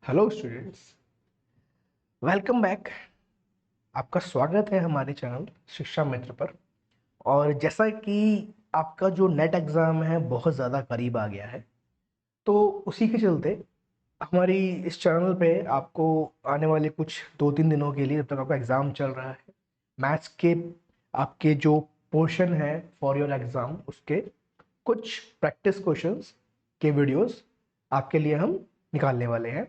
Hello students, welcome back. आपका स्वागत है हमारे चैनल शिक्षा मित्र पर। और जैसा कि आपका जो नेट एग्ज़ाम है बहुत ज़्यादा करीब आ गया है, तो उसी के चलते हमारी इस चैनल पे आपको आने वाले कुछ 2-3 दिनों के लिए, जब तक आपका एग्ज़ाम चल रहा है, मैथ्स के आपके जो पोर्शन है फॉर योर एग्ज़ाम, उसके कुछ प्रैक्टिस क्वेश्चंस के वीडियोस आपके लिए हम निकालने वाले हैं।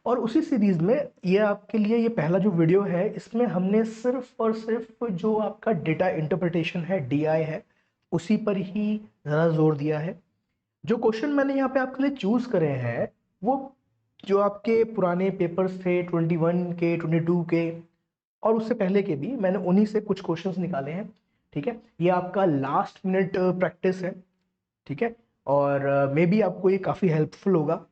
और उसी सीरीज में ये आपके लिए ये पहला जो वीडियो है, इसमें हमने सिर्फ और सिर्फ जो आपका डेटा इंटरप्रिटेशन है, डीआई है, उसी पर ही ज़्यादा जोर दिया है। जो क्वेश्चन मैंने यहाँ पे आपके लिए चूज करे हैं, वो जो आपके पुराने पेपर्स थे 21 के, 22 के और उससे पहले के भी, मैंने उन्हीं से कुछ क्वेश्चंस निकाले हैं। ठीक है, ये आपका लास्ट मिनट प्रैक्टिस है। ठीक है, और मे बी आपको ये काफ़ी हेल्पफुल होगा।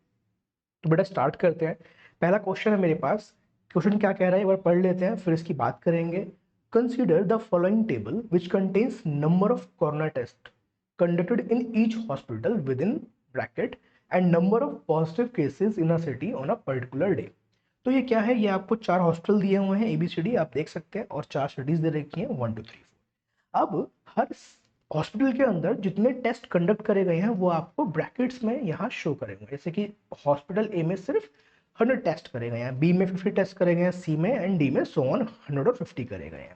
तो बेटा स्टार्ट करते हैं। पहला क्वेश्चन है मेरे पास। क्वेश्चन क्या कह रहा है एक बार पढ़ लेते हैं, फिर इसकी बात करेंगे। Consider the following table which contains number of corona test conducted in each hospital within bracket and number of positive cases in a city on a particular day. तो ये क्या है, ये आपको 4 हॉस्पिटल दिए हुए हैं, ABCD आप देख सकते हैं, और 4 सिटीज दे रखी हैं, 1 2 3 4। अब हर हॉस्पिटल के अंदर जितने टेस्ट कंडक्ट करे गए हैं वो आपको ब्रैकेट्स में यहाँ शो करेंगे। जैसे कि हॉस्पिटल ए में सिर्फ 100 टेस्ट करे गए हैं, बी में 50 टेस्ट करे गए हैं, सी में एंड डी में सो ऑन 150 करे गए हैं।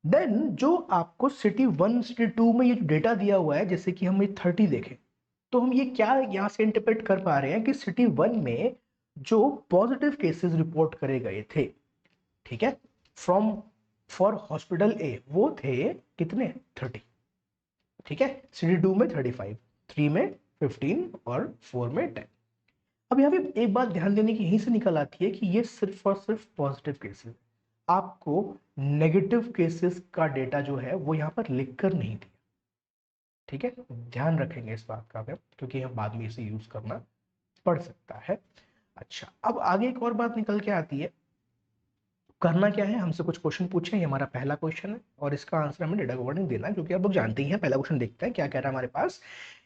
देन जो आपको सिटी 1 सिटी 2 में ये डेटा दिया हुआ है, जैसे कि हम ये 30 देखें, तो हम ये क्या यहाँ से इंटरप्रेट कर पा रहे हैं कि सिटी 1 में जो पॉजिटिव केसेस रिपोर्ट करे गए थे, ठीक है, फ्रॉम फॉर हॉस्पिटल ए, वो थे कितने, 30। ठीक है, सिटी 2 में 35, 3 में 15 और 4 में 10। अब यहाँ पे एक बात ध्यान देने की यहीं से निकल आती है कि ये सिर्फ और सिर्फ पॉजिटिव केसेस, आपको नेगेटिव केसेस का डेटा जो है वो यहाँ पर लिख कर नहीं दिया। ठीक है, ध्यान रखेंगे इस बात का, क्योंकि हम बाद में इसे यूज करना पड़ सकता है। अच्छा, अब आगे एक और बात निकल के आती है। करना क्या है, हमसे कुछ क्वेश्चन पूछे, ये हमारा पहला क्वेश्चन है और इसका आंसर हमें डेटा वार्निंग देना है, क्योंकि आप लोग जानते ही हैं। पहला क्वेश्चन देखते हैं क्या कह रहा है हमारे पास।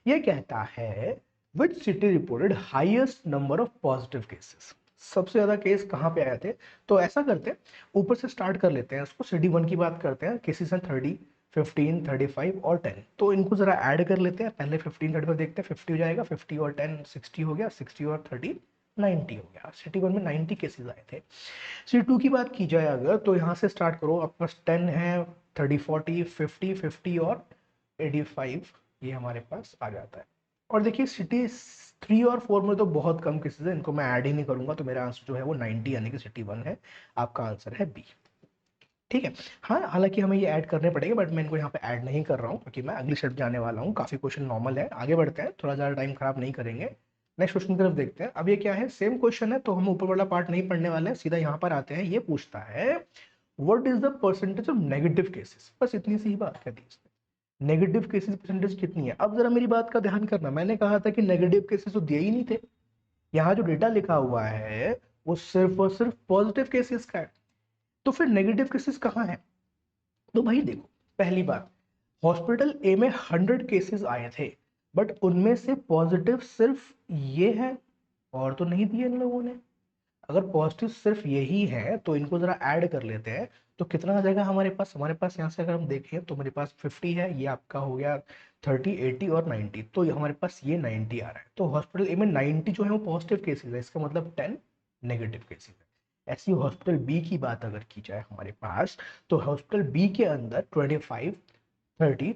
ये कहता है which city reported highest number of positive cases. सबसे ज्यादा केस कहाँ पे आए थे, तो ऐसा करते हैं, ऊपर से स्टार्ट कर लेते हैं उसको। सिटी 1 की बात करते हैं, केसेस हैं 30, 15, 35 और 10। तो इनको जरा ऐड कर लेते हैं। पहले 15 35 देखते हैं, 50 हो जाएगा, 50 और 10 60 हो गया, 60 और 30 90 हो गया। सिटी 1 में 90 केसेस आए थे। सी टू की बात की जाए अगर, तो यहाँ से स्टार्ट करो, आपके पास 10 है, 30 40 50 50 और 85, ये हमारे पास आ जाता है। और देखिए सिटी 3 और 4 में तो बहुत कम केसेस है, इनको मैं ऐड ही नहीं करूंगा, तो मेरा आंसर जो है वो 90 यानी कि सिटी 1 है। आपका आंसर है बी। ठीक है, हाँ, हालांकि हमें ये ऐड करने पड़ेंगे, बट मैं इनको यहाँ पे ऐड नहीं कर रहा हूँ, क्योंकि मैं अगली स्टेप जाने वाला हूँ। काफी क्वेश्चन नॉर्मल है, आगे बढ़ते हैं, थोड़ा ज़्यादा टाइम खराब नहीं करेंगे। नेक्स्ट क्वेश्चन की तरफ देखते हैं। अब ये क्या है, सेम क्वेश्चन है, तो हम ऊपर वाला पार्ट नहीं पढ़ने वाले हैं, सीधा यहाँ पर आते हैं। ये पूछता है what is the percentage of negative cases. बस इतनी सी ही बात कहती है इसमें, नेगेटिव केसेस परसेंटेज कितनी है। अब जरा मेरी बात का ध्यान करना, मैंने कहा था कि नेगेटिव केसेस तो दिए ही नहीं थे। यहाँ जो डेटा लिखा हुआ है वो सिर्फ और सिर्फ पॉजिटिव केसेस का है, तो फिर नेगेटिव केसेस कहाँ है। तो भाई देखो, पहली बात, हॉस्पिटल ए में 100 केसेस आए थे, बट उनमें से पॉजिटिव सिर्फ ये है, और तो नहीं दिए इन लोगों ने। अगर पॉजिटिव सिर्फ यही है तो इनको जरा ऐड कर लेते हैं, तो कितना आ जाएगा हमारे पास। हमारे पास यहाँ से अगर हम देखें तो मेरे पास 50 है, ये आपका हो गया 30 80 और 90, तो ये हमारे पास ये 90 आ रहा है। तो हॉस्पिटल ए में 90 जो है वो पॉजिटिव केसेस है, इसका मतलब 10 नेगेटिव केसेस है। ऐसी हॉस्पिटल बी की बात अगर की जाए हमारे पास, तो हॉस्पिटल बी के अंदर 25 30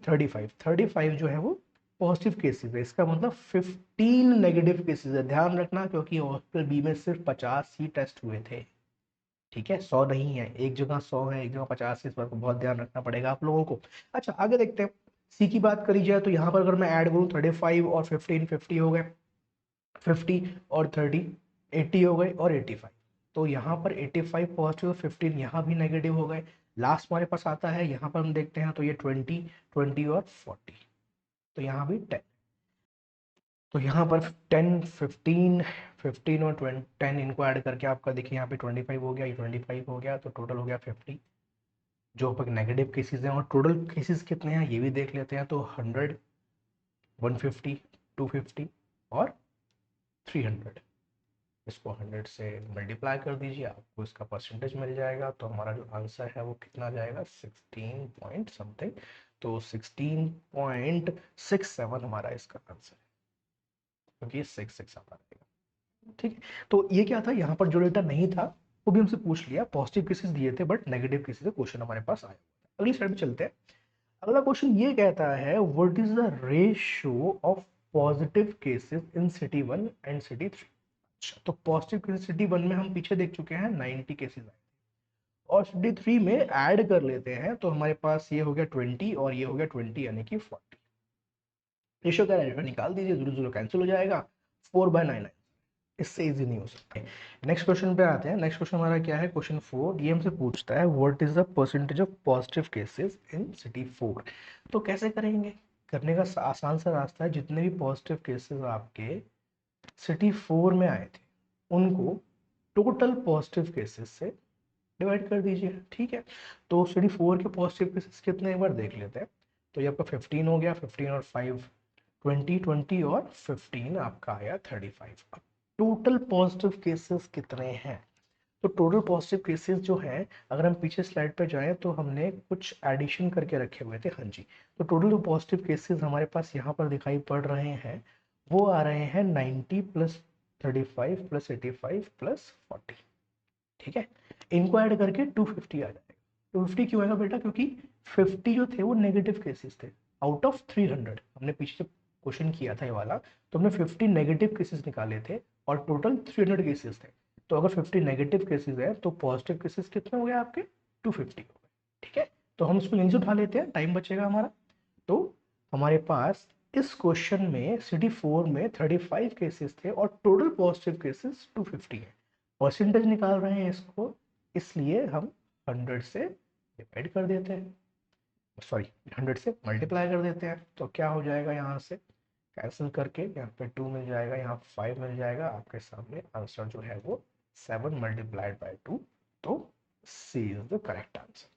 35 जो है वो पॉजिटिव केसेस है, इसका मतलब 15 नेगेटिव केसेस है। ध्यान रखना, क्योंकि हॉस्पिटल बी में सिर्फ 50 ही टेस्ट हुए थे। ठीक है, 100 नहीं है, एक जगह 100 है, एक जगह 50 है, इस बात को बहुत ध्यान रखना पड़ेगा आप लोगों को। अच्छा, आगे देखते हैं। सी की बात करी जाए तो यहाँ पर अगर मैं ऐड करूँ 35 और 15, 50 हो गए, 50 और 30 80 हो गए, और 85। तो यहाँ पर 85 पॉजिटिव, 15 यहाँ भी नेगेटिव हो गए। लास्ट हमारे पास आता है, यहाँ पर हम देखते हैं तो ये 20 20 और 40, तो यहाँ भी 10। तो यहाँ पर 10 15 15 और 20 10 इनको ऐड करके आपका देखिए यहाँ पे 25 हो गया, ये 25 हो गया, तो टोटल हो गया 50। जो अब नेगेटिव केसेस हैं, और टोटल केसेस कितने हैं ये भी देख लेते हैं, तो 100 150 250 और 300। इसको 100 से मल्टीप्लाई कर दीजिए, आपको इसका परसेंटेज मिल जाएगा। तो हमारा जो आंसर है वो कितना जाएगा, 16 पॉइंट समथिंग। तो 16.67 हमारा इसका आंसर है, क्योंकि ये 6 आता रहेगा। ठीक है, तो ये क्या था, यहाँ पर जो डेटा नहीं था वो भी हमसे पूछ लिया, पॉजिटिव केसेस दिए थे बट नेगेटिव केसेस से क्वेश्चन हमारे पास आया। अगली स्लाइड में चलते हैं। अगला क्वेश्चन ये कहता है, what is the ratio of positive cases in city 1 and city 3। अच्छा, तो पॉजिटिव केसेस सिटी 1 में हम पीछे देख चुके हैं 90 केसेस आए, और सिटी 3 में ऐड कर लेते हैं तो हमारे पास ये हो गया 20 और ये हो गया 20 यानी कि 40। रेशियो का रेशियो निकाल दीजिए, 0 0 कैंसिल हो जाएगा, 4/9। इससे इजी नहीं हो सकता। नेक्स्ट क्वेश्चन पे आते हैं। नेक्स्ट क्वेश्चन हमारा क्या है, क्वेश्चन 4। ये हमसे पूछता है, what is the percentage of positive cases in city 4। तो कैसे करेंगे, करने का आसान सा रास्ता है, जितने भी पॉजिटिव केसेस आपके सिटी 4 में आए थे उनको टोटल पॉजिटिव केसेस से डिवाइड कर दीजिए। ठीक है, तो सिटी 4 के पॉजिटिव केसेस कितने, एक बार देख लेते हैं। तो ये आपका 15 हो गया, 15 और 5 20, 20 और 15 आपका आया 35। अब टोटल पॉजिटिव केसेस कितने हैं, तो टोटल पॉजिटिव केसेस जो हैं, अगर हम पीछे स्लाइड पे जाएं तो हमने कुछ एडिशन करके रखे हुए थे। हाँ जी, तो टोटल पॉजिटिव केसेस हमारे पास यहाँ पर दिखाई पड़ रहे हैं, वो आ रहे हैं 90 प्लस 35 प्लस 85 प्लस 40। ठीक है, इनको ऐड करके 250 आ जाएगा। 250 क्यों आएगा बेटा, क्योंकि 50 जो थे वो नेगेटिव केसेस थे। आउट ऑफ 300 हमने पीछे जब क्वेश्चन किया था ये वाला, तो हमने 50 नेगेटिव केसेस निकाले थे और टोटल 300 केसेस थे। तो अगर 50 नेगेटिव केसेस है तो पॉजिटिव केसेस कितने हो गए आपके, 250 हो गए। ठीक है, तो हम इसको यहीं से उठा लेते हैं, टाइम बचेगा हमारा। तो हमारे पास इस क्वेश्चन में सिटी 4 में 35 केसेस थे और टोटल पॉजिटिव केसेस 250 है। परसेंटेज निकाल रहे हैं इसको, इसलिए हम 100 से डिवाइड कर देते हैं, सॉरी 100 से मल्टीप्लाई कर देते हैं। तो क्या हो जाएगा, यहाँ से कैंसिल करके यहाँ पे 2 मिल जाएगा, यहाँ 5 मिल जाएगा। आपके सामने आंसर जो है वो 7 मल्टीप्लाइड बाई 2। तो सी इज द करेक्ट आंसर।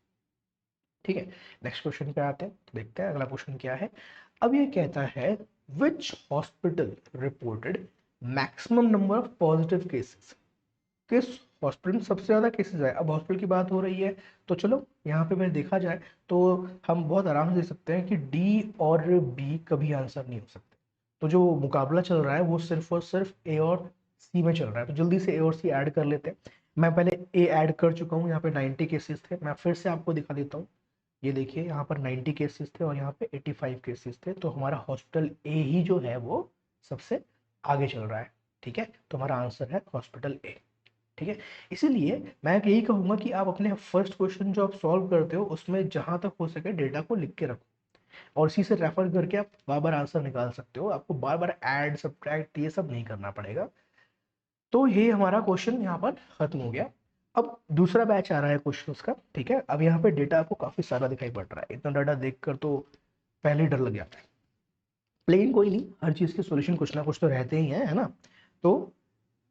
ठीक है, नेक्स्ट क्वेश्चन पे आते हैं, तो देखते हैं अगला क्वेश्चन क्या है। अब ये कहता है, which hospital reported maximum number of positive cases. किस हॉस्पिटल में सबसे ज्यादा केसेस आए। अब हॉस्पिटल की बात हो रही है, तो चलो यहाँ पे मैं देखा जाए तो हम बहुत आराम से देख सकते हैं कि डी और बी कभी आंसर नहीं हो सकते। तो जो मुकाबला चल रहा है वो सिर्फ और सिर्फ ए और सी में चल रहा है, तो जल्दी से ए और सी ऐड कर लेते हैं। मैं पहले ए ऐड कर चुका हूँ, यहाँ पे 90 केसेस थे, मैं फिर से आपको दिखा देता हूँ। ये देखिए, यहाँ पर 90 केसेस थे और यहाँ पे 85 केसेस थे, तो हमारा हॉस्पिटल ए ही जो है वो सबसे आगे चल रहा है। ठीक है, तो हमारा आंसर है हॉस्पिटल ए। ठीक है, इसीलिए मैं यही कहूंगा कि आप अपने फर्स्ट क्वेश्चन जो आप सॉल्व करते हो उसमें जहां तक हो सके डेटा को लिख के रखो, और इसी से रेफर करके आप बार बार आंसर निकाल सकते हो। आपको बार बार ऐड सब्ट्रैक्ट ये सब नहीं करना पड़ेगा। तो ये हमारा क्वेश्चन यहाँ पर खत्म हो गया। अब दूसरा बैच आ रहा है क्वेश्चन का। ठीक है, अब यहाँ पे डेटा आपको काफी सारा दिखाई पड़ रहा है, इतना डाटा देखकर तो पहले ही डर लग जाता है, लेकिन कोई नहीं, हर चीज के सॉल्यूशन कुछ ना कुछ तो रहते ही हैं, है ना। तो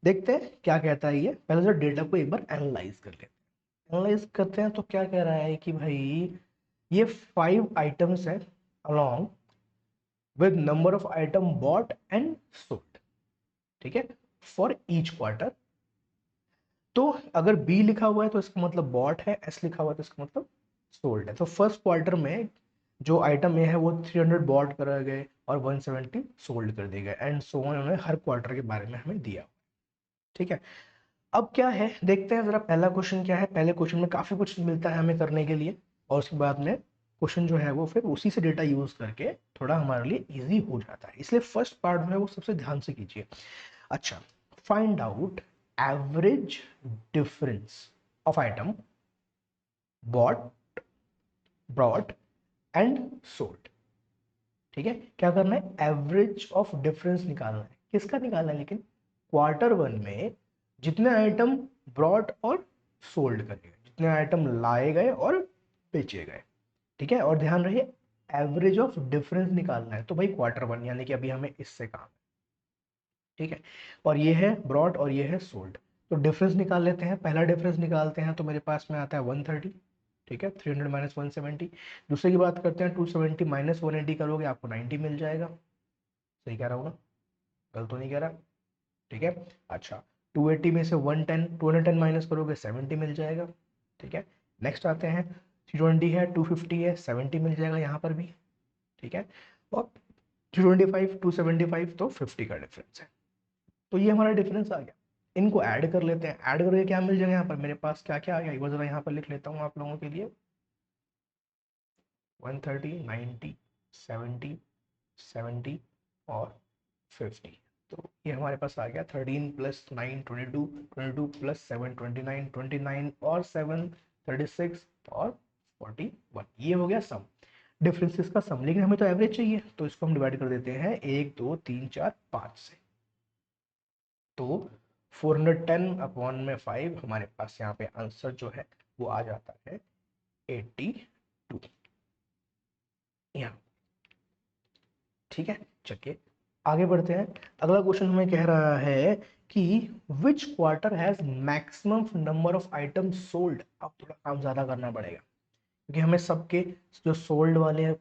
देखते हैं क्या कहता है ये। पहले तो डेटा को एक बार एनालाइज कर लेते हैं। एनालाइज करते हैं तो क्या कह रहा है कि भाई ये 5 आइटम्स है along with number of item bought and sold। ठीक है, फॉर ईच क्वार्टर। तो अगर बी लिखा हुआ है तो इसका मतलब बॉट है, एस लिखा हुआ है तो इसका मतलब सोल्ड है। तो फर्स्ट क्वार्टर में जो आइटम ए है वो 300 बॉट कर गए और 170 सोल्ड कर दिए गए, एंड सो ऑन। उन्होंने हर क्वार्टर के बारे में हमें दिया। ठीक है, अब क्या है देखते हैं जरा, पहला क्वेश्चन क्या है। पहले क्वेश्चन में काफी कुछ मिलता है हमें करने के लिए, और उसके बाद में क्वेश्चन जो है वो फिर उसी से डेटा यूज करके थोड़ा हमारे लिए इजी हो जाता है। इसलिए फर्स्ट पार्ट जो है वो सबसे ध्यान से कीजिए। अच्छा, find out average difference of item bought, brought and sold. ठीक है, क्या करना है, एवरेज ऑफ डिफरेंस निकालना है। किसका निकालना है, लेकिन क्वार्टर 1 में जितने आइटम ब्रॉट और सोल्ड करे गए, जितने आइटम लाए गए और बेचे गए। ठीक है, और ध्यान रहे एवरेज ऑफ डिफरेंस निकालना है, तो भाई क्वार्टर 1 यानी कि अभी हमें इससे काम है। ठीक है, और ये है ब्रॉड और ये है सोल्ड। तो डिफरेंस निकाल लेते हैं। पहला डिफरेंस निकालते हैं तो मेरे पास में आता है 130। ठीक है, 300 माइनस 170। दूसरे की बात करते हैं, 270 माइनस 180 करोगे आपको 90 मिल जाएगा। सही कह रहा हूँ ना, गलत तो नहीं कह रहा। ठीक है, अच्छा, 280 में से 110, 210 माइनस करोगे 70 मिल जाएगा। ठीक है, नेक्स्ट आते हैं, 320 है, 250 है, 70 मिल जाएगा यहाँ पर भी। ठीक है, और 325, 275 तो 50 का डिफरेंस है। तो ये हमारा डिफरेंस आ गया। इनको ऐड कर लेते हैं, ऐड करके क्या मिल जाएगा यहाँ पर मेरे पास, क्या क्या आ गया एक बार जरा यहाँ पर लिख लेता हूँ आप लोगों के लिए। 130, 90, 70, 70 और 50। तो ये हमारे पास आ गया 13 प्लस 9 22, 22 प्लस 7 29, 29 और 7 36 और 41। ये हो गया सम, डिफरेंसेस का सम। लेकिन हमें तो एवरेज चाहिए, तो इसको हम डिवाइड कर देते हैं 1 2 3 4 5 से। तो 410 अपॉन में 5, हमारे पास यहाँ पे आंसर जो है वो आ जाता है 82 यहाँ। ठीक है, चलिए आगे बढ़ते हैं। अगला क्वेश्चन हमें कह रहा है कि which quarter has maximum number of items sold. अब थोड़ा काम ज्यादा करना पड़ेगा, क्योंकि हमें सबके जो सोल्ड वाले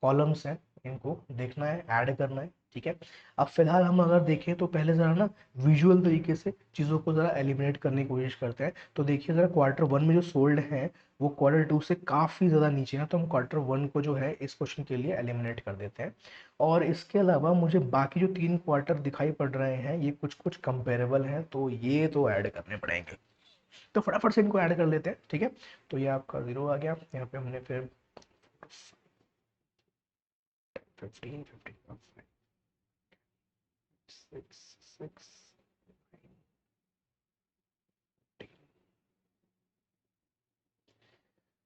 कॉलम्स हैं इनको देखना है, ऐड करना है। ठीक है, अब फिलहाल हम अगर देखें तो पहले जरा ना विजुअल तरीके से चीज़ों को जरा एलिमिनेट करने की कोशिश करते हैं। तो देखिए जरा, क्वार्टर वन में जो सोल्ड हैं वो क्वार्टर टू से काफ़ी ज़्यादा नीचे है, तो हम क्वार्टर वन को जो है इस क्वेश्चन के लिए एलिमिनेट कर देते हैं। और इसके अलावा मुझे बाकी जो 3 क्वार्टर दिखाई पड़ रहे हैं ये कुछ कुछ कंपेरेबल हैं, तो ये तो ऐड करने पड़ेंगे। तो फटाफट से इनको ऐड कर लेते हैं। ठीक है, तो ये आपका 0 आ गया, यहाँ पे हमने फिर 15 15 6 6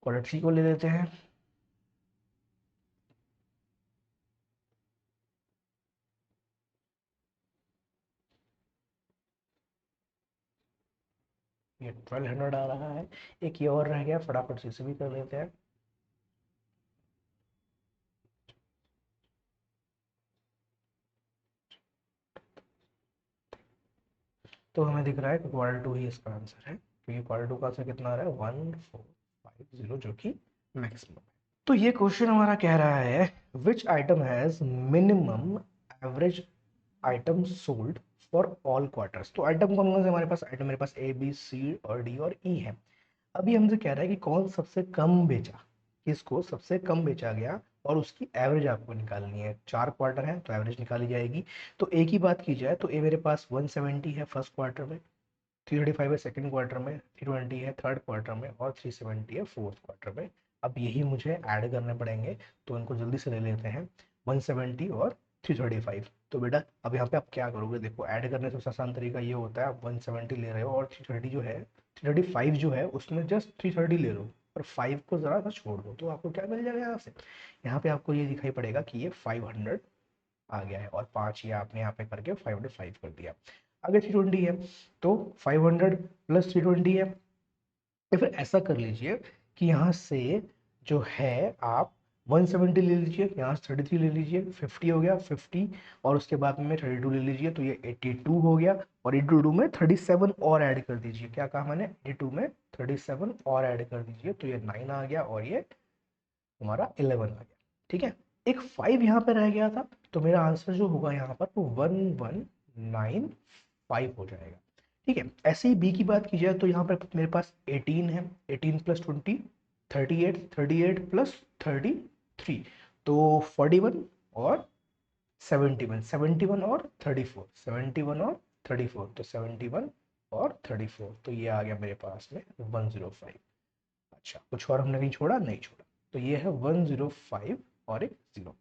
क्वाड्रेट थ्री को ले लेते हैं। ये 1200 आ रहा है। एक ये और रह गया, फटाफट से इसे भी कर लेते हैं। तो हमें दिख रहा है कि क्वाड्रेट टू ही इसका आंसर है, क्योंकि क्वाड्रेट टू का आंसर कितना आ रहा है 1450, जो कि मैक्सिमम है। तो ये क्वेश्चन हमारा कह रहा है विच item has minimum average item sold for all quarters. तो आइटम कौन कौन से हमारे पास, आइटम मेरे पास ए बी सी और डी और ई है। अभी हमसे कह रहा है कि कौन सबसे कम बेचा, किसको सबसे कम बेचा गया, और उसकी एवरेज आपको निकालनी है। 4 क्वार्टर है तो एवरेज निकाली जाएगी। तो ए की बात की जाए तो ए मेरे पास 170 है फर्स्ट क्वार्टर में, 335 है सेकंड क्वार्टर में, 320 है थर्ड क्वार्टर में और 370 है फोर्थ क्वार्टर में। अब यही मुझे ऐड करने पड़ेंगे, तो इनको जल्दी से ले लेते हैं, 170 और 335। तो बेटा अब यहाँ पे आप क्या करोगे, देखो ऐड करने से सबसे आसान तरीका ये होता है, आप 170 ले रहे हो और 330 जो है, 335 जो है उसमें जस्ट 330 ले लो और 5 को ज़रा सा छोड़ दो, तो आपको क्या मिल जाएगा यहाँ से। यहाँ पे आपको ये दिखाई पड़ेगा कि ये 500 आ गया है, और 5 ये आपने यहाँ पे करके 505 कर दिया। अगर 320 है तो 500 प्लस 320 है, या फिर ऐसा कर लीजिए कि यहाँ से जो है आप 170 ले लीजिए, यहाँ से 33 ले लीजिए, 50 हो गया 50, और उसके बाद में 32 ले लीजिए, तो ये 82 हो गया। और 82 में 37 और ऐड कर दीजिए, क्या कहा मैंने, 82 में 37 और ऐड कर दीजिए, तो ये 9 आ गया और ये हमारा 11 आ गया। ठीक है, एक 5 यहाँ पे रह गया था, तो मेरा आंसर जो होगा यहाँ पर वो 1195 हो जाएगा। ठीक है, ऐसे ही बी की बात की जाए तो यहाँ पर मेरे पास 18 है, 18 प्लस 20 38, 38 प्लस 33, तो 41 और 71, 71 और 34, 71 और 34, तो 71 और 34, तो ये आ गया मेरे पास में 105। अच्छा, कुछ और हमने कहीं छोड़ा, नहीं छोड़ा, तो ये है 105 और एक 0।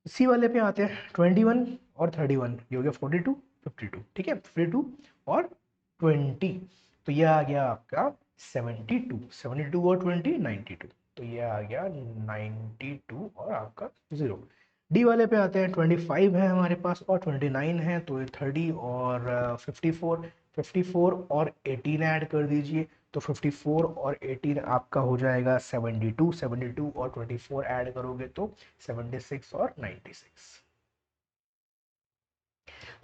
सी वाले पे आते हैं, 21 और 31, ये हो गया 42 52। ठीक है, 52 और 20, तो ये आ गया आपका 72, 72 और 20 92, तो ये आ गया 92 और आपका 0। डी वाले पे आते हैं, 25 है हमारे पास और 29 है, तो ये 30 और 54, 54 और 18 ऐड कर दीजिए, तो 54 और 18 आपका हो जाएगा 72, 72 और 24 ऐड करोगे तो 76 और 96।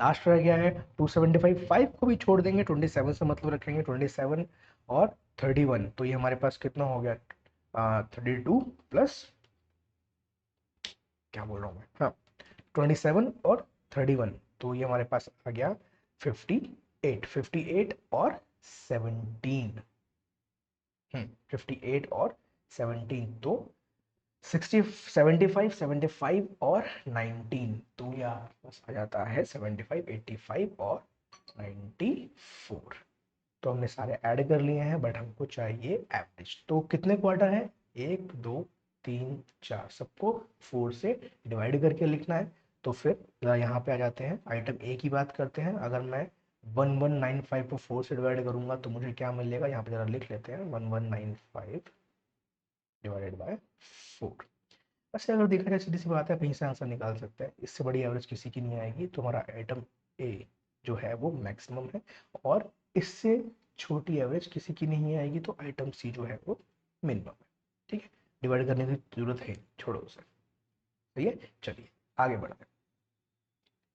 लास्ट रह गया है 275, 5 को भी छोड़ देंगे, 27 से मतलब रखेंगे, 27 और 31, तो ये हमारे पास कितना हो गया, 32 प्लस, क्या बोल रहा हूँ मैं, हाँ 27 और 31, तो ये हमारे पास आ गया 50। 58 और 17, 58 और 17, तो 60, 75, 75 और 19, तो यह बस आ जाता है 75, 85 और 94। तो हमने सारे ऐड कर लिए हैं, बट हमको चाहिए एवरेज। तो कितने क्वार्टर है, 1 2 3 4, सबको 4 से डिवाइड करके लिखना है। तो फिर यहाँ पे आ जाते हैं, आइटम ए की बात करते हैं। अगर मैं 1195 को 4 से डिवाइड करूंगा तो मुझे क्या मिलेगा, यहाँ पे जरा लिख लेते हैं, 1195 डिवाइडेड बाय 4। वैसे अगर देखा जाए सीधी सी बात है, कहीं से आंसर निकाल सकते हैं, इससे बड़ी एवरेज किसी की नहीं आएगी। तो हमारा आइटम ए जो है वो मैक्सिमम है, और इससे छोटी एवरेज किसी की नहीं आएगी, तो आइटम सी जो है वो मिनिमम है। ठीक है, डिवाइड करने की जरूरत है, छोड़ो उसे। सही है, चलिए आगे बढ़ते हैं।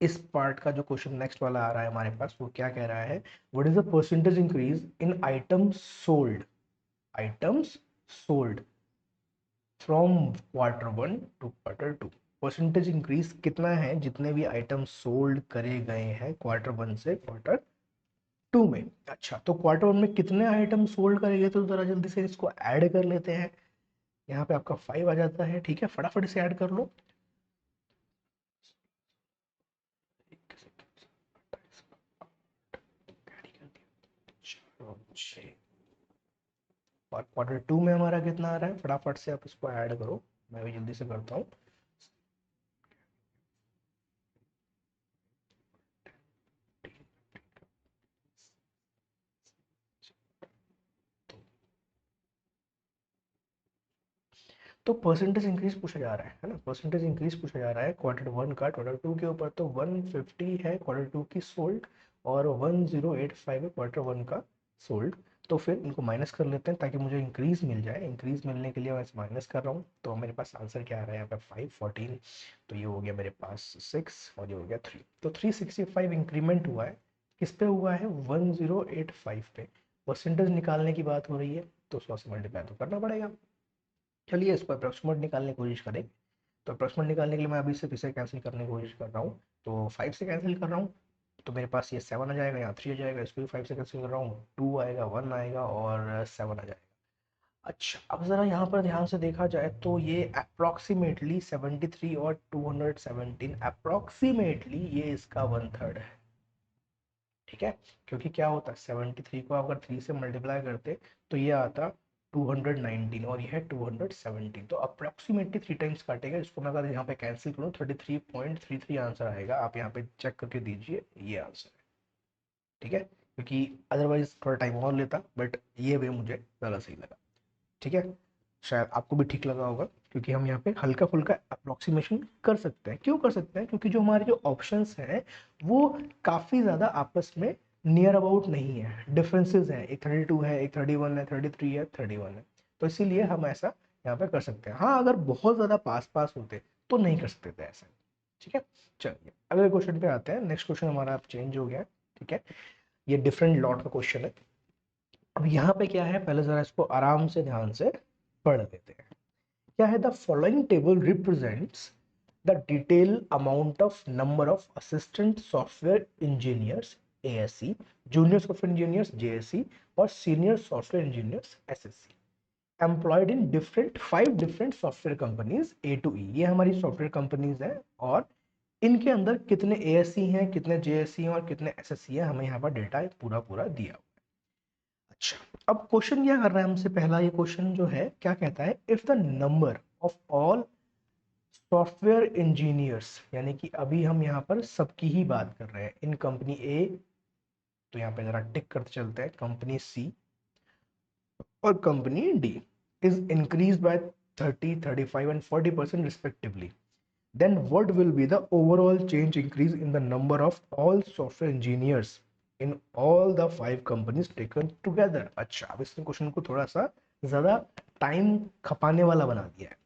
इस पार्ट का जो क्वेश्चन नेक्स्ट वाला आ रहा है हमारे पास, वो क्या कह रहा है, what is the percentage increase in items sold, items sold from Q1 to Q2। Percentage increase कितना है जितने भी आइटम सोल्ड करे गए हैं Q1 से Q2 में। अच्छा, तो Q1 में कितने आइटम सोल्ड करे गए, तो जरा जल्दी से इसको ऐड कर लेते हैं। यहाँ पे आपका 5 आ जाता है, ठीक है, फटाफट से ऐड कर लो। और Q2 में हमारा कितना आ रहा है, फटाफट से आप इसको ऐड करो, मैं भी जल्दी से करता हूँ। तो परसेंटेज इंक्रीज पूछा जा रहा है ना, परसेंटेज इंक्रीज पूछा जा रहा है Q1 का Q2 के ऊपर। तो 150 है Q2 की सोल्ड, और 1085 है Q1 का सोल्ड। तो फिर इनको माइनस कर लेते हैं ताकि मुझे इंक्रीज मिल जाए। इंक्रीज मिलने के लिए मैं माइनस कर रहा हूँ, तो मेरे पास आंसर क्या आ रहा है यहाँ पे 514। तो ये हो गया मेरे पास 6, और ये हो गया 3। तो 365 इंक्रीमेंट हुआ है, किस पे हुआ है, 1085 पे। परसेंटेज निकालने की बात हो रही है, तो 100 से मल्टीप्लाई तो करना पड़ेगा। चलिए इसको अप्रोक्सीमेट निकालने की कोशिश करें। तो अप्रोक्सीमेट निकालने के लिए मैं अभी सिर्फ इसे कैंसिल करने की कोशिश कर रहा हूँ। तो 5 से कैंसिल कर रहा हूँ, तो मेरे पास ये 7 आ जाएगा, यहाँ 3 आ जाएगा, इसको भी 5 से कैंसिल कर रहा हूँ, 2 आएगा, 1 आएगा और 7 आ जाएगा। अच्छा, अब ज़रा यहाँ पर ध्यान से देखा जाए तो ये अप्रॉक्सीमेटली 73 और 217, अप्रॉक्सीमेटली ये इसका 1/3 है। ठीक है, क्योंकि क्या होता है, 73 को अगर 3 से मल्टीप्लाई करते तो ये आता 219, और ये है 217। तो अप्रॉक्सीमेटली 3 टाइम्स काटेगा। इसको मैं अगर यहाँ पे कैंसिल करूँ 33.33 आंसर आएगा। आप यहाँ पे चेक करके दीजिए, ये आंसर है। ठीक है, क्योंकि अदरवाइज थोड़ा टाइम और लेता, बट ये वे मुझे ज़्यादा सही लगा। ठीक है, शायद आपको भी ठीक लगा होगा, क्योंकि हम यहाँ पे हल्का फुल्का अप्रोक्सीमेशन कर सकते हैं। क्यों कर सकते हैं, क्योंकि जो हमारे जो ऑप्शंस हैं वो काफ़ी ज़्यादा आपस में नियर अबाउट नहीं है, डिफरेंसेस हैं। एक 32 है, एक 31 है, 33 है, 31 है। तो इसीलिए हम ऐसा यहाँ पे कर सकते हैं। हाँ, अगर बहुत ज़्यादा पास पास होते तो नहीं कर सकते थे ऐसा। ठीक है, चलिए अगले क्वेश्चन पे आते हैं। नेक्स्ट क्वेश्चन हमारा अब चेंज हो गया है। ठीक है, ये डिफरेंट लॉट का क्वेश्चन है। अब यहाँ पे क्या है, पहले जरा इसको आराम से ध्यान से पढ़ लेते हैं। क्या है, the following table represents the detail amount of number of assistant software engineers ASE, junior software engineers JSE, और senior software engineers SSC employed in different 5 different software companies A to E। ये हमारी software companies हैं, और इनके अंदर कितने ASE हैं, कितने JSE हैं, और कितने SSC हैं, हमें यहाँ पर डेटा पूरा पूरा दिया हुआ है। अच्छा, अब क्वेश्चन क्या कर रहा है हमसे, पहला ये क्वेश्चन जो है क्या कहता है, if the number of all software engineers, यानी कि अभी हम यहाँ पर सबकी ही बात कर रहे हैं, इन कंपनी ए, तो यहाँ पे जरा टिक करते चलते हैं, कंपनी सी और company D is increase by 30, 35 and 40% respectively, then what will be the overall change increase in the number of all software engineers in all the 5 companies taken together। अच्छा, अब इसने क्वेश्चन को थोड़ा सा ज्यादा टाइम खपाने वाला बना दिया है।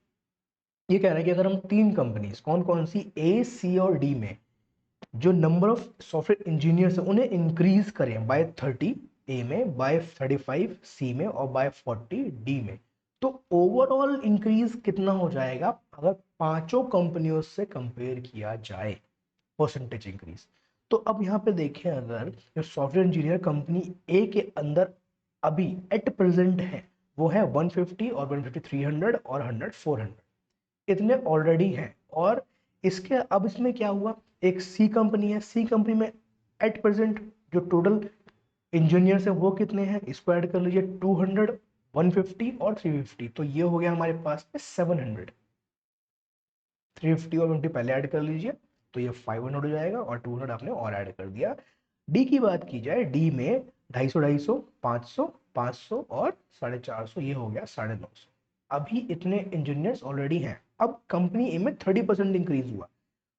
ये कह रहा है कि अगर हम 3 कंपनीज, कौन कौन सी, ए सी और डी में जो नंबर ऑफ सॉफ्टवेयर इंजीनियर्स है उन्हें इंक्रीज करें बाय 30 ए में, बाय 35 सी में, और बाय 40 डी में, तो ओवरऑल इंक्रीज कितना हो जाएगा अगर पांचों कंपनियों से कंपेयर किया जाए, परसेंटेज इंक्रीज। तो अब यहाँ पे देखें, अगर जो सॉफ्टवेयर इंजीनियर कंपनी ए के अंदर अभी एट प्रेजेंट है वो है 150 और 150 300 और 100 400, इतने ऑलरेडी हैं। और इसके अब इसमें क्या हुआ, एक सी कंपनी है, सी कंपनी में एट प्रेजेंट जो टोटल इंजीनियर्स हैं वो कितने हैं, इसको ऐड कर लीजिए 200 150 और 350, तो ये हो गया हमारे पास में 700। 350 और 20 पहले ऐड कर लीजिए तो ये 500 हो जाएगा, और 200 आपने और ऐड कर दिया। डी की बात की जाए, डी में 250 250 500 और 450, ये हो गया 950। अभी इतने इंजीनियर्स ऑलरेडी हैं। अब कंपनी ए में 30% इंक्रीज हुआ,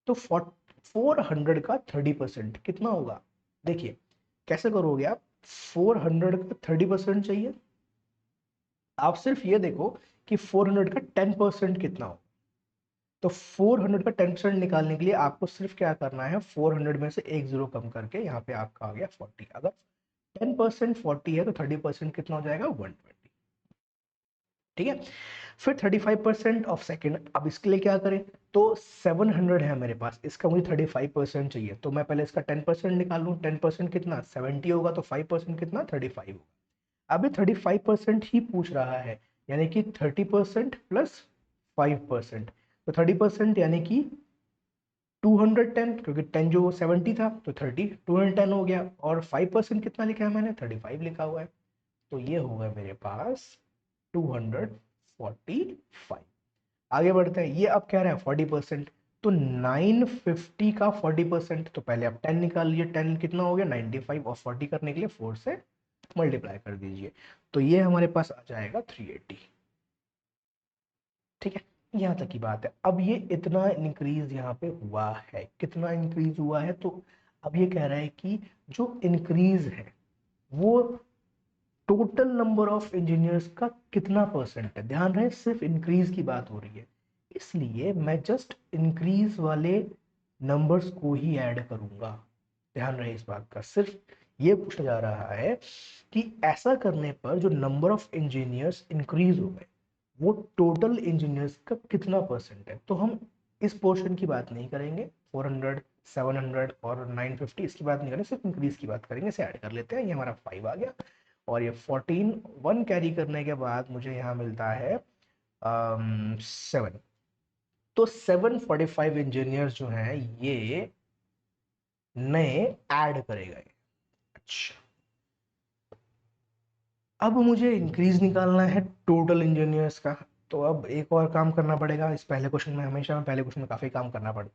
तो 400 का 30% कितना होगा, देखिए कैसे करोगे आप। 400 का 30% चाहिए, आप सिर्फ ये देखो कि 400 का 10% कितना हो। तो 400 का 10% निकालने के लिए आपको सिर्फ क्या करना है, 400 में से एक जीरो कम करके यहाँ पे आपका आ गया 40। अगर 10% 40 है तो 30% कितना हो जाएगा, 120। ठीक है, फिर 35% ऑफ सेकेंड। अब इसके लिए क्या करें, तो 700 है मेरे पास, इसका मुझे 35% चाहिए, तो मैं पहले इसका 10% निकाल लूँ। 10% कितना 70 होगा, तो 5% कितना 35 होगा। अभी 35% ही पूछ रहा है, यानी कि 30% प्लस 5%, तो 30% यानी कि 210, क्योंकि 10 जो 70 था तो 30 210 हो गया, और 5% कितना लिखा है मैंने, 35 लिखा हुआ है, तो ये होगा मेरे पास 245। आगे बढ़ते हैं, ये अब कह रहे हैं 40%, तो 950 का 40%, तो पहले आप 10 निकाल लीजिए, 10 कितना हो गया 95, और 40 करने के लिए 4 से मल्टीप्लाई कर दीजिए, तो ये हमारे पास आ जाएगा 380। ठीक है, यहाँ तक की बात है। अब ये इतना इंक्रीज यहाँ पे हुआ है, कितना इंक्रीज हुआ है, तो अब ये कह रहा है कि जो इंक्रीज है वो टोटल नंबर ऑफ इंजीनियर्स का कितना परसेंट है। ध्यान रहे सिर्फ इंक्रीज की बात हो रही है, इसलिए मैं जस्ट इंक्रीज वाले नंबर्स को ही ऐड करूंगा। ध्यान रहे इस बात का, सिर्फ ये पूछा जा रहा है कि ऐसा करने पर जो नंबर ऑफ इंजीनियर्स इंक्रीज हो गए वो टोटल इंजीनियर्स का कितना परसेंट है। तो हम इस पोर्शन की बात नहीं करेंगे, 400 700 और 950 इसकी बात नहीं करेंगे, सिर्फ इंक्रीज की बात करेंगे। इसे ऐड कर लेते हैं, ये हमारा 5 आ गया, और ये 14 1 कैरी करने के बाद मुझे यहाँ मिलता है 7। तो 745 इंजीनियर्स जो हैं ये नए ऐड करे गए। अच्छा, अब मुझे इंक्रीज निकालना है टोटल इंजीनियर्स का, तो अब एक और काम करना पड़ेगा। इस पहले क्वेश्चन में हमेशा पहले क्वेश्चन में काफ़ी काम करना पड़ता है,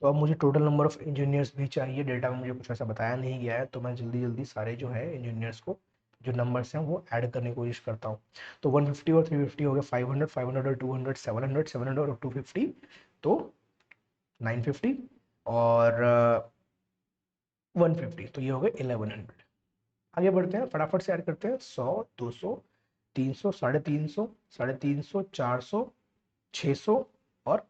तो अब मुझे टोटल नंबर ऑफ इंजीनियर्स भी चाहिए। डेटा में मुझे कुछ ऐसा बताया नहीं गया है, तो मैं जल्दी जल्दी सारे जो है इंजीनियर्स को जो नंबर्स हैं वो ऐड करने की कोशिश करता हूँ। तो 150 और 350 हो गया 500 500 और 200 700 700 और 250, तो 950 और 150, तो ये हो गए 1100। आगे बढ़ते हैं, फटाफट से ऐड करते हैं। 100 200 300 350 350 400 600 और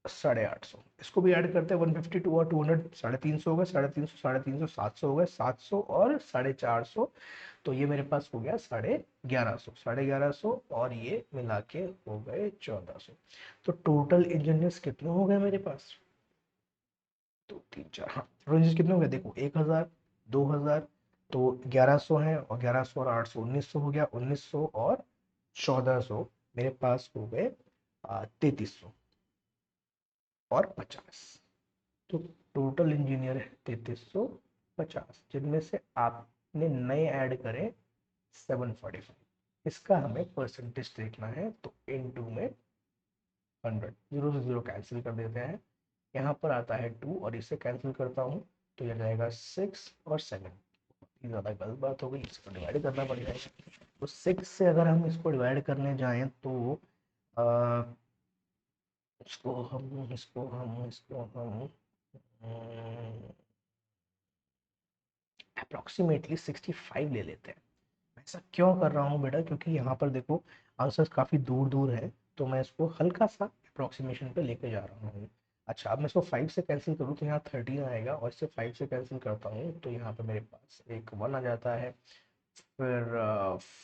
850, इसको भी ऐड करते हैं। 152 और 200 350 हो गए, 350 350 700 हो गए, 700 और 450, तो ये मेरे पास हो गया 1150 1150, और ये मिला के हो गए 1400। तो टोटल इंजीनियर्स कितने हो गए मेरे पास, 2 3 4, हाँ रेंजेस कितने हो गए देखो, 1000 2000, तो 1100 है, और 1100 और 800 1900 हो गया, 1900 और 1400 मेरे पास हो गए 3300 और 50। तो टोटल इंजीनियर है 3350, जिनमें से आपने नए ऐड करें 745। इसका हमें परसेंटेज देखना है, तो इनटू में 100, जीरो से जीरो कैंसिल कर देते हैं, यहाँ पर आता है 2 और इससे कैंसिल करता हूँ तो यह जाएगा 6 और 7। ज़्यादा गलत बात हो गई, इसको डिवाइड करना पड़ जाएगा। तो 6 से अगर हम इसको डिवाइड करने जाएं तो आ, इसको हम अप्रोक्सीमेटली 65 ले लेते हैं। ऐसा क्यों कर रहा हूँ बेटा, क्योंकि यहाँ पर देखो आंसर्स काफ़ी दूर दूर है, तो मैं इसको हल्का सा अप्रोक्सीमेशन पे लेके जा रहा हूँ। अच्छा, अब मैं इसको 5 से कैंसिल करूँ तो यहाँ 13 आएगा, और इससे 5 से कैंसिल करता हूँ तो यहाँ पे मेरे पास एक 1 आ जाता है, फिर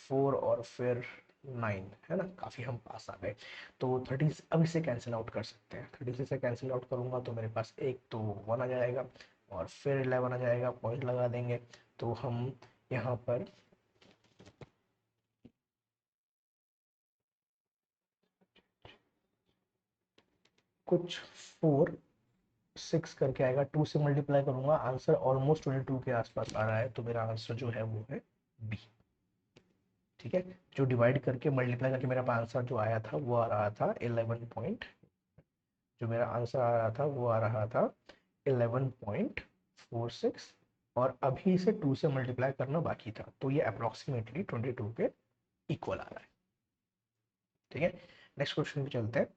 4 और फिर 9, है ना, काफ़ी हम पास आ गए। तो 30 अब इसे कैंसिल आउट कर सकते हैं, 36 से कैंसिल आउट करूँगा तो मेरे पास एक तो 1 आ जाएगा, और फिर 11 आ जाएगा, पॉइंट लगा देंगे। तो हम यहाँ पर कुछ 4 6 करके आएगा, 2 से मल्टीप्लाई करूंगा, आंसर ऑलमोस्ट 22 के आसपास आ रहा है, तो मेरा आंसर जो है वो है बी। ठीक है, जो डिवाइड करके मल्टीप्लाई करके मेरा आंसर जो आया था वो आ रहा था 11 पॉइंट, जो मेरा आंसर आ रहा था वो आ रहा था 11.46, और अभी इसे 2 से मल्टीप्लाई करना बाकी था, तो ये अप्रोक्सीमेटली 22 के इक्वल आ रहा है। ठीक है, नेक्स्ट क्वेश्चन पे चलते हैं।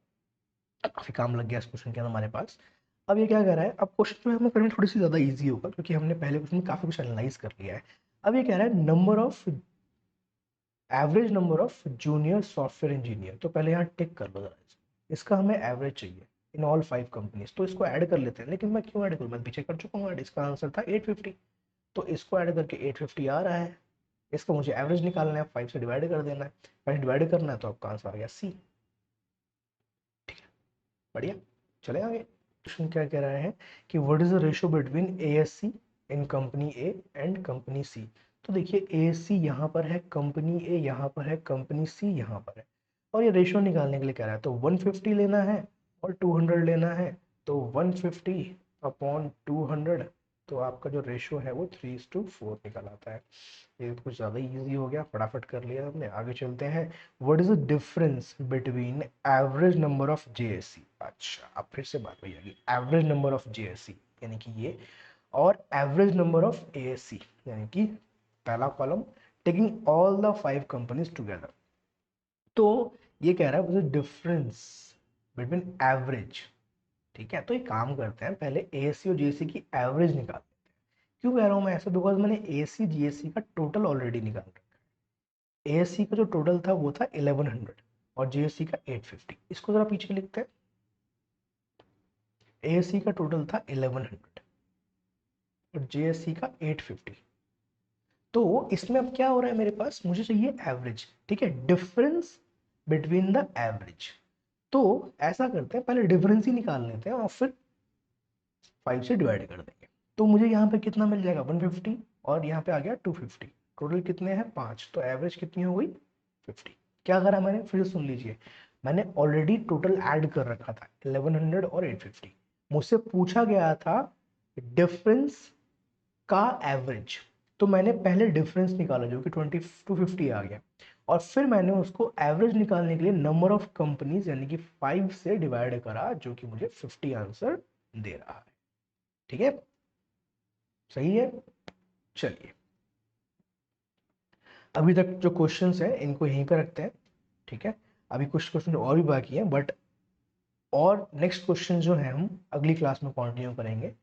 काफी काम लग गया इस क्वेश्चन के अंदर हमारे पास। अब ये क्या कर रहा है, अब क्वेश्चन जो है हमें करना थोड़ी सी ज्यादा इजी होगा, क्योंकि हमने पहले क्वेश्चन में काफी कुछ एनालाइज कर लिया है। अब ये कह रहा है number of average number of junior software engineer, तो पहले यहाँ टिक कर लो जरा, इसका हमें एवरेज चाहिए इन ऑल 5 कंपनीज, तो इसको ऐड कर लेते हैं। लेकिन मैं क्यों ऐड करूँ, मैं पीछे कर चुका हूँ ऐड, इसका आंसर था 850, तो इसको ऐड करके 850 आ रहा है। इसका मुझे एवरेज निकालना है, 5 से डिवाइड कर देना है, 5 डिवाइड करना है, तो आपका आंसर आ गया सी। ठीक है, बढ़िया, चले आगे। क्वेश्चन क्या कह रहा है कि what is the ratio between ASC in company A and company C. तो देखिए एएससी यहाँ पर है, कंपनी ए यहाँ पर है, कंपनी सी यहाँ पर है, और ये रेशियो निकालने के लिए कह रहा है, तो 150 लेना है और 200 लेना है, तो 150 अपॉन 200, तो आपका जो रेशियो है वो 3:4 निकल आता है। ये तो कुछ ज़्यादा इजी हो गया, फटाफट कर लिया हमने, आगे चलते हैं। What is the difference between average number of JSC. अच्छा, अब फिर से बात वही आएगी, एवरेज नंबर ऑफ जेएससी यानी कि ये, और एवरेज नंबर ऑफ एएससी यानी कि पहला column, taking all the 5 companies together. तो ये कह रहा है डिफरेंस बिटवीन एवरेज। ठीक है, तो एक काम करते हैं, पहले एएससी और जेएससी की एवरेज निकाल। क्यों कह रहा हूँ मैं ऐसा, बिकॉज मैंने एसी जीएससी का टोटल ऑलरेडी निकाल रखा है। एएससी का जो टोटल था वो था 1100 और जीएससी का 850। इसको जरा पीछे लिखते हैं, एएससी का टोटल था 1100 और जीएससी का 850। तो इसमें अब क्या हो रहा है, मेरे पास मुझे चाहिए एवरेज। ठीक है, डिफरेंस बिटवीन द एवरेज। तो ऐसा करते हैं, पहले डिफरेंस ही निकाल लेते हैं और फिर 5 से डिवाइड कर देंगे। तो मुझे यहाँ पे कितना मिल जाएगा 150, और यहाँ पे आ गया 250, टोटल कितने हैं 5, तो एवरेज कितनी हो गई 50। क्या करा मैंने, फिर सुन लीजिए, मैंने ऑलरेडी टोटल ऐड कर रखा था 1100 और 850। मुझसे पूछा गया था डिफरेंस का एवरेज, तो मैंने पहले डिफरेंस निकाला जो कि 250 आ गया, और फिर मैंने उसको एवरेज निकालने के लिए नंबर ऑफ कंपनीज यानी कि 5 से डिवाइड करा, जो कि मुझे 50 आंसर दे रहा है। ठीक है, सही है। चलिए, अभी तक जो क्वेश्चंस है इनको यहीं पे रखते हैं। ठीक है, अभी कुछ क्वेश्चन और भी बाकी हैं, बट और नेक्स्ट क्वेश्चन जो है हम अगली क्लास में कंटिन्यू करेंगे।